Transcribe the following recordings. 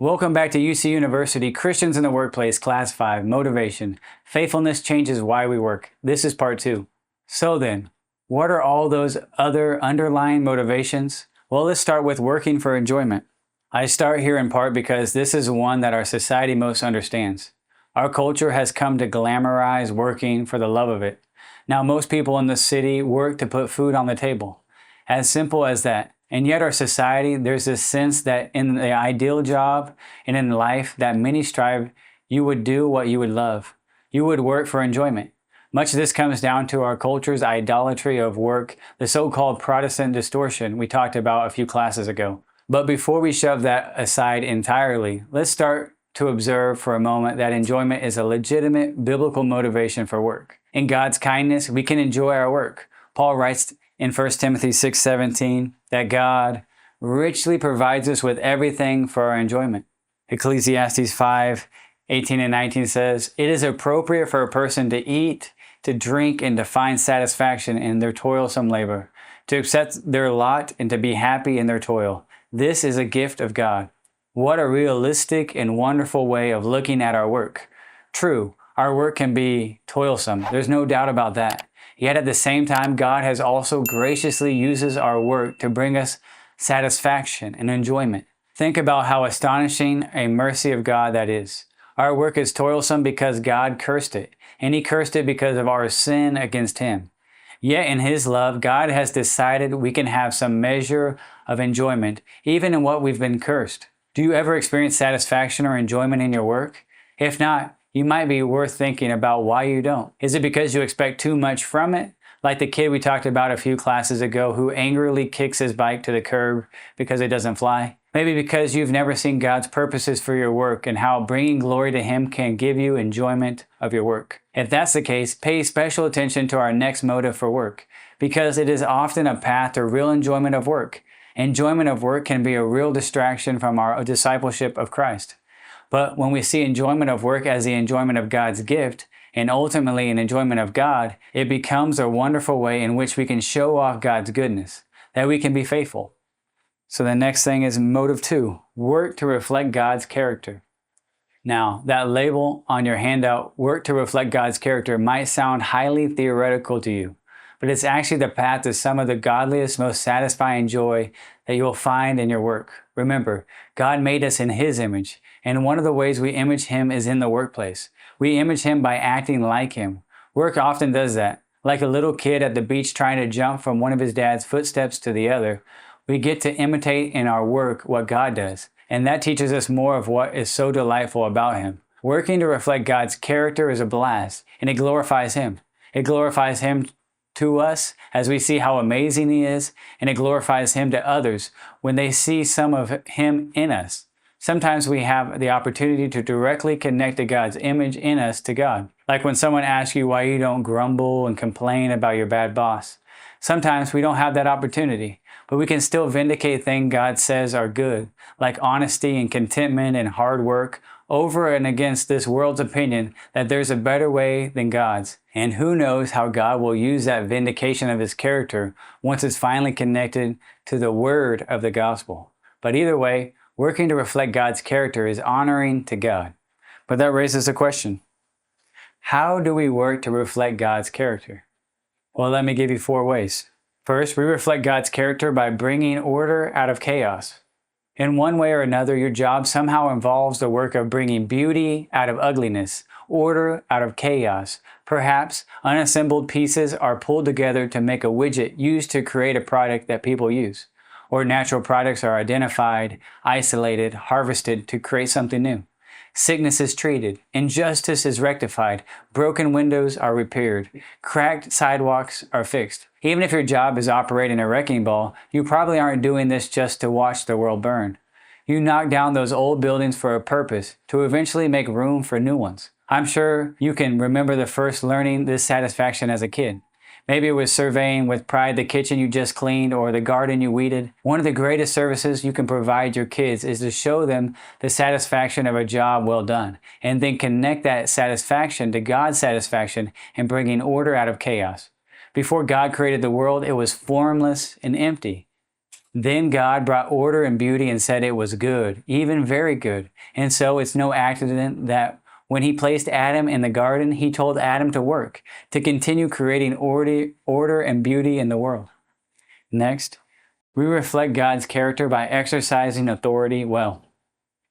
Welcome back to UC University, Christians in the Workplace, Class 5, Motivation. Faithfulness changes why we work. This is part 2. So then, what are all those other underlying motivations? Well, let's start with working for enjoyment. I start here in part because this is one that our society most understands. Our culture has come to glamorize working for the love of it. Now, most people in the city work to put food on the table. As simple as that. And yet our society, there's this sense that in the ideal job and in life that many strive, you would do what you would love. You would work for enjoyment. Much of this comes down to our culture's idolatry of work, the so-called Protestant distortion we talked about a few classes ago. But before we shove that aside entirely, let's start to observe for a moment that enjoyment is a legitimate biblical motivation for work. In God's kindness, we can enjoy our work. Paul writes in 1 Timothy 6:17 that God richly provides us with everything for our enjoyment. Ecclesiastes 5:18 and 19 says, "It is appropriate for a person to eat, to drink, and to find satisfaction in their toilsome labor, to accept their lot and to be happy in their toil. This is a gift of God." What a realistic and wonderful way of looking at our work. True, our work can be toilsome. There's no doubt about that. Yet at the same time, God has also graciously uses our work to bring us satisfaction and enjoyment. Think about how astonishing a mercy of God that is. Our work is toilsome because God cursed it, and He cursed it because of our sin against Him. Yet in His love, God has decided we can have some measure of enjoyment, even in what we've been cursed. Do you ever experience satisfaction or enjoyment in your work? If not, you might be worth thinking about why you don't. Is it because you expect too much from it? Like the kid we talked about a few classes ago who angrily kicks his bike to the curb because it doesn't fly? Maybe because you've never seen God's purposes for your work and how bringing glory to Him can give you enjoyment of your work. If that's the case, pay special attention to our next motive for work, because it is often a path to real enjoyment of work. Enjoyment of work can be a real distraction from our discipleship of Christ. But when we see enjoyment of work as the enjoyment of God's gift, and ultimately an enjoyment of God, it becomes a wonderful way in which we can show off God's goodness, that we can be faithful. So the next thing is motive 2, work to reflect God's character. Now, that label on your handout, work to reflect God's character, might sound highly theoretical to you, but it's actually the path to some of the godliest, most satisfying joy that you'll find in your work. Remember, God made us in His image, and one of the ways we image Him is in the workplace. We image Him by acting like Him. Work often does that. Like a little kid at the beach trying to jump from one of his dad's footsteps to the other, we get to imitate in our work what God does, and that teaches us more of what is so delightful about Him. Working to reflect God's character is a blast, and it glorifies Him. It glorifies Him to us as we see how amazing He is, and it glorifies Him to others when they see some of Him in us. Sometimes we have the opportunity to directly connect to God's image in us to God. Like when someone asks you why you don't grumble and complain about your bad boss. Sometimes we don't have that opportunity, but we can still vindicate things God says are good, like honesty and contentment and hard work, over and against this world's opinion that there's a better way than God's. And who knows how God will use that vindication of His character once it's finally connected to the word of the gospel. But either way, working to reflect God's character is honoring to God. But that raises a question. How do we work to reflect God's character? Well, let me give you 4 ways. First, we reflect God's character by bringing order out of chaos. In one way or another, your job somehow involves the work of bringing beauty out of ugliness, order out of chaos. Perhaps unassembled pieces are pulled together to make a widget used to create a product that people use. Or natural products are identified, isolated, harvested to create something new. Sickness is treated, injustice is rectified, broken windows are repaired, cracked sidewalks are fixed. Even if your job is operating a wrecking ball, you probably aren't doing this just to watch the world burn. You knock down those old buildings for a purpose, to eventually make room for new ones. I'm sure you can remember the first learning this satisfaction as a kid. Maybe it was surveying with pride the kitchen you just cleaned or the garden you weeded. One of the greatest services you can provide your kids is to show them the satisfaction of a job well done, and then connect that satisfaction to God's satisfaction in bringing order out of chaos. Before God created the world, it was formless and empty. Then God brought order and beauty and said it was good, even very good. And so it's no accident that when he placed Adam in the garden, he told Adam to work, to continue creating order and beauty in the world. Next, we reflect God's character by exercising authority well.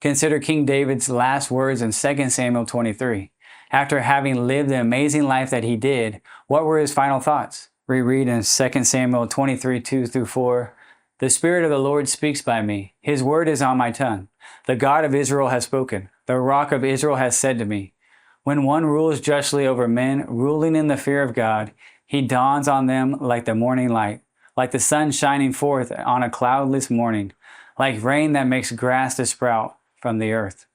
Consider King David's last words in 2 Samuel 23. After having lived the amazing life that he did, what were his final thoughts? We read in 2 Samuel 23, 2-4, "The Spirit of the Lord speaks by me. His word is on my tongue. The God of Israel has spoken. The Rock of Israel has said to me, when one rules justly over men, ruling in the fear of God, he dawns on them like the morning light, like the sun shining forth on a cloudless morning, like rain that makes grass to sprout from the earth."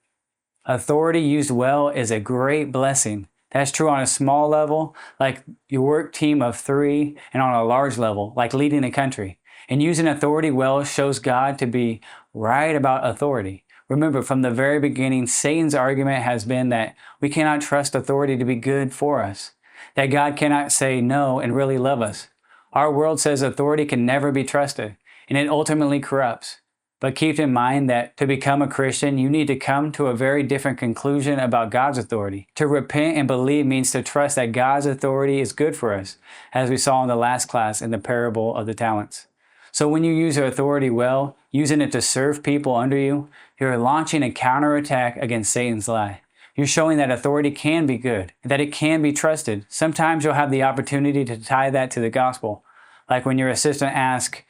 Authority used well is a great blessing. That's true on a small level, like your work team of 3, and on a large level, like leading a country. And using authority well shows God to be right about authority. Remember, from the very beginning, Satan's argument has been that we cannot trust authority to be good for us, that God cannot say no and really love us. Our world says authority can never be trusted, and it ultimately corrupts. But keep in mind that to become a Christian, you need to come to a very different conclusion about God's authority. To repent and believe means to trust that God's authority is good for us, as we saw in the last class in the parable of the talents. So when you use your authority well, using it to serve people under you, you're launching a counterattack against Satan's lie. You're showing that authority can be good, that it can be trusted. Sometimes you'll have the opportunity to tie that to the gospel. Like when your assistant asks,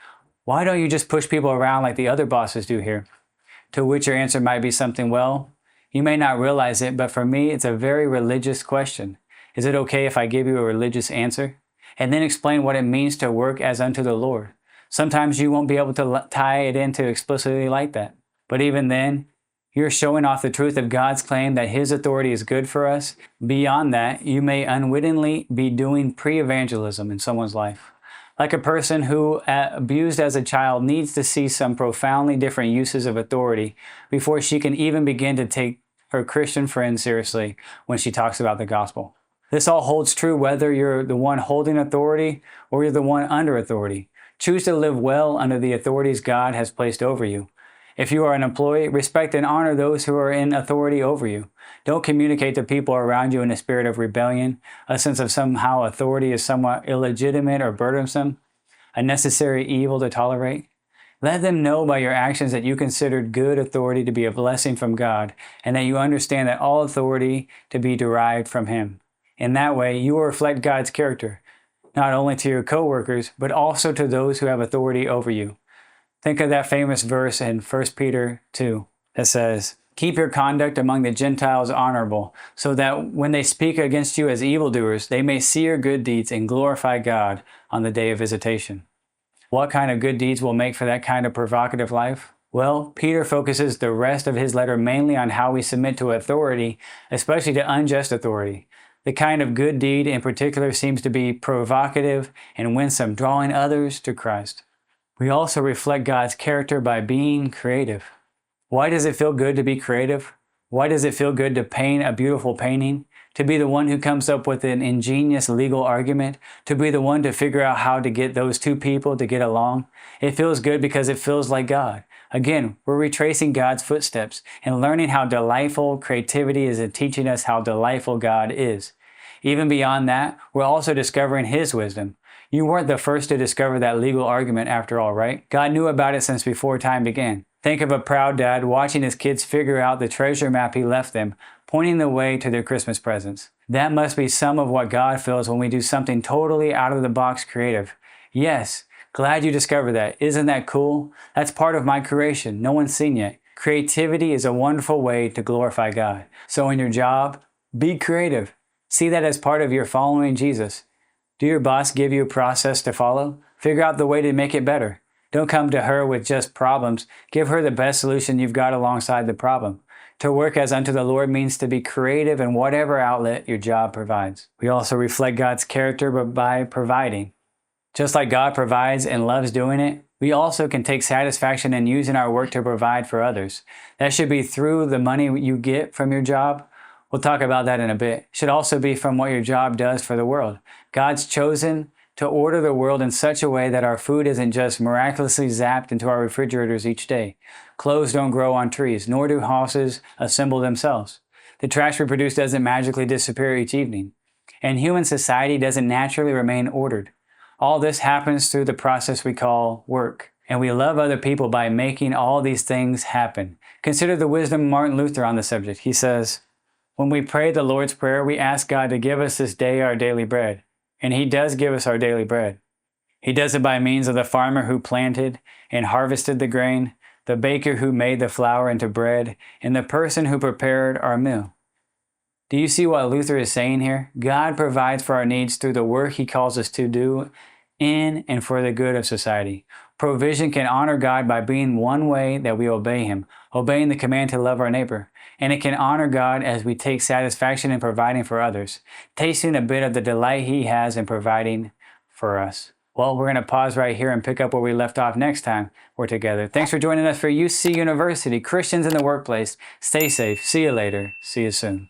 "Why don't you just push people around like the other bosses do here?" To which your answer might be something, "Well, you may not realize it, but for me, it's a very religious question. Is it okay if I give you a religious answer?" And then explain what it means to work as unto the Lord. Sometimes you won't be able to tie it into explicitly like that. But even then, you're showing off the truth of God's claim that His authority is good for us. Beyond that, you may unwittingly be doing pre-evangelism in someone's life. Like a person who, abused as a child, needs to see some profoundly different uses of authority before she can even begin to take her Christian friends seriously when she talks about the gospel. This all holds true whether you're the one holding authority or you're the one under authority. Choose to live well under the authorities God has placed over you. If you are an employee, respect and honor those who are in authority over you. Don't communicate to people around you in a spirit of rebellion, a sense of somehow authority is somewhat illegitimate or burdensome, a necessary evil to tolerate. Let them know by your actions that you considered good authority to be a blessing from God, and that you understand that all authority to be derived from Him. In that way, you will reflect God's character, not only to your coworkers, but also to those who have authority over you. Think of that famous verse in 1 Peter 2 that says, "Keep your conduct among the Gentiles honorable, so that when they speak against you as evildoers, they may see your good deeds and glorify God on the day of visitation." What kind of good deeds will make for that kind of provocative life? Well, Peter focuses the rest of his letter mainly on how we submit to authority, especially to unjust authority. The kind of good deed in particular seems to be provocative and winsome, drawing others to Christ. We also reflect God's character by being creative. Why does it feel good to be creative? Why does it feel good to paint a beautiful painting? To be the one who comes up with an ingenious legal argument? To be the one to figure out how to get those two people to get along? It feels good because it feels like God. Again, we're retracing God's footsteps and learning how delightful creativity is in teaching us how delightful God is. Even beyond that, we're also discovering His wisdom. You weren't the first to discover that legal argument after all, right? God knew about it since before time began. Think of a proud dad watching his kids figure out the treasure map he left them, pointing the way to their Christmas presents. That must be some of what God feels when we do something totally out of the box creative. Yes, glad you discovered that. Isn't that cool? That's part of my creation. No one's seen yet. Creativity is a wonderful way to glorify God. So in your job, be creative. See that as part of your following Jesus. Do your boss give you a process to follow? Figure out the way to make it better. Don't come to her with just problems. Give her the best solution you've got alongside the problem. To work as unto the Lord means to be creative in whatever outlet your job provides. We also reflect God's character by providing. Just like God provides and loves doing it, we also can take satisfaction in using our work to provide for others. That should be through the money you get from your job. We'll talk about that in a bit. It should also be from what your job does for the world. God's chosen to order the world in such a way that our food isn't just miraculously zapped into our refrigerators each day. Clothes don't grow on trees, nor do houses assemble themselves. The trash we produce doesn't magically disappear each evening. And human society doesn't naturally remain ordered. All this happens through the process we call work. And we love other people by making all these things happen. Consider the wisdom of Martin Luther on the subject. He says, when we pray the Lord's Prayer, we ask God to give us this day our daily bread. And He does give us our daily bread. He does it by means of the farmer who planted and harvested the grain, the baker who made the flour into bread, and the person who prepared our meal. Do you see what Luther is saying here? God provides for our needs through the work He calls us to do in and for the good of society. Provision can honor God by being one way that we obey Him, obeying the command to love our neighbor. And it can honor God as we take satisfaction in providing for others, tasting a bit of the delight He has in providing for us. Well, we're going to pause right here and pick up where we left off next time we're together. Thanks for joining us for UC University, Christians in the Workplace. Stay safe. See you later. See you soon.